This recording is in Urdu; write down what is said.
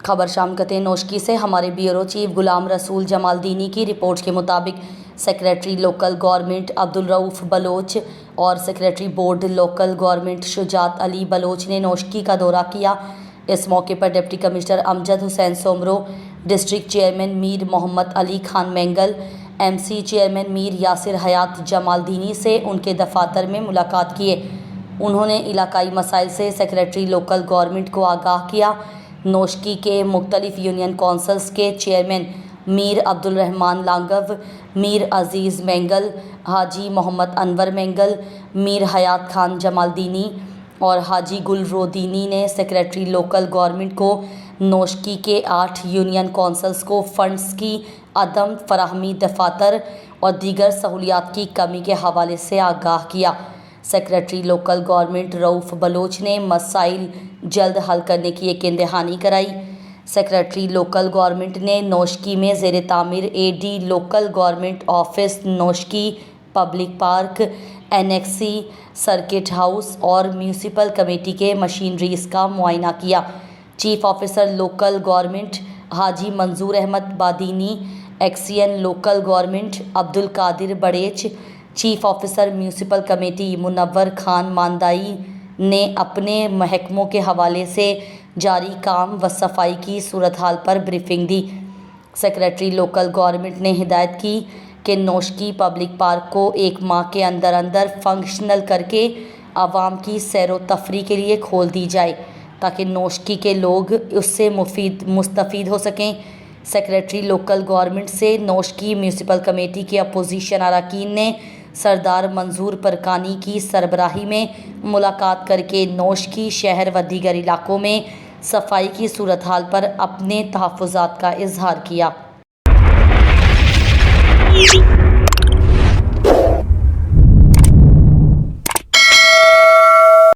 خبر شامکت نوشکی سے ہمارے بیورو چیف غلام رسول جمالدینی کی رپورٹ کے مطابق secretary local government Abdul Rauf Baloch اور secretary board local government Shujaat Ali Baloch نے نوشکی کا دورہ کیا۔ اس موقع پر deputy commissioner Amjad Hussain Soomro, district chairman Mir Muhammad Ali Khan Mengal, M C chairman Mir Yasir Hayat Jamaldini سے ان کے دفاتر میں ملاقات کیے۔ انہوں نے علاقائی مسائل سے سیکریٹری لوکل گورنمنٹ کو آگاہ کیا۔ نوشکی کے مختلف یونین کونسلز کے چیئرمین میر عبدالرحمان لانگو، میر عزیز مینگل، حاجی محمد انور مینگل، میر حیات خان جمالدینی اور حاجی گل رودینی نے سیکریٹری لوکل گورنمنٹ کو نوشکی کے 8 یونین کونسلز کو فنڈز کی عدم فراہمی، دفاتر اور دیگر سہولیات کی کمی کے حوالے سے آگاہ کیا۔ سیکریٹری لوکل گورنمنٹ رؤف بلوچ نے مسائل جلد حل کرنے کی یقین دہانی کرائی۔ سیکریٹری لوکل گورنمنٹ نے نوشکی میں زیر تعمیر A D local government office Noshki, public park, annexe, circuit house اور میونسپل کمیٹی کے مشینریز کا معائنہ کیا۔ Chief officer local government Haji Manzoor Ahmed Badini, XEN local government Abdul Qadir Barech, chief officer municipal committee Munawar Khan Mandai نے اپنے محکموں کے حوالے سے جاری کام و صفائی کی صورتحال پر بریفنگ دی۔ سیکریٹری لوکل گورنمنٹ نے ہدایت کی کہ نوشکی پبلک پارک کو 1 ماہ کے اندر فنکشنل کر کے عوام کی سیر و تفریح کے لیے کھول دی جائے تاکہ نوشکی کے لوگ اس سے مستفید ہو سکیں۔ سیکریٹری لوکل گورنمنٹ سے نوشکی میونسپل کمیٹی کے اپوزیشن اراکین نے سردار منظور پرکانی کی سربراہی میں ملاقات کر کے نوشکی شہر و دیگر علاقوں میں صفائی کی صورتحال پر اپنے تحفظات کا اظہار کیا۔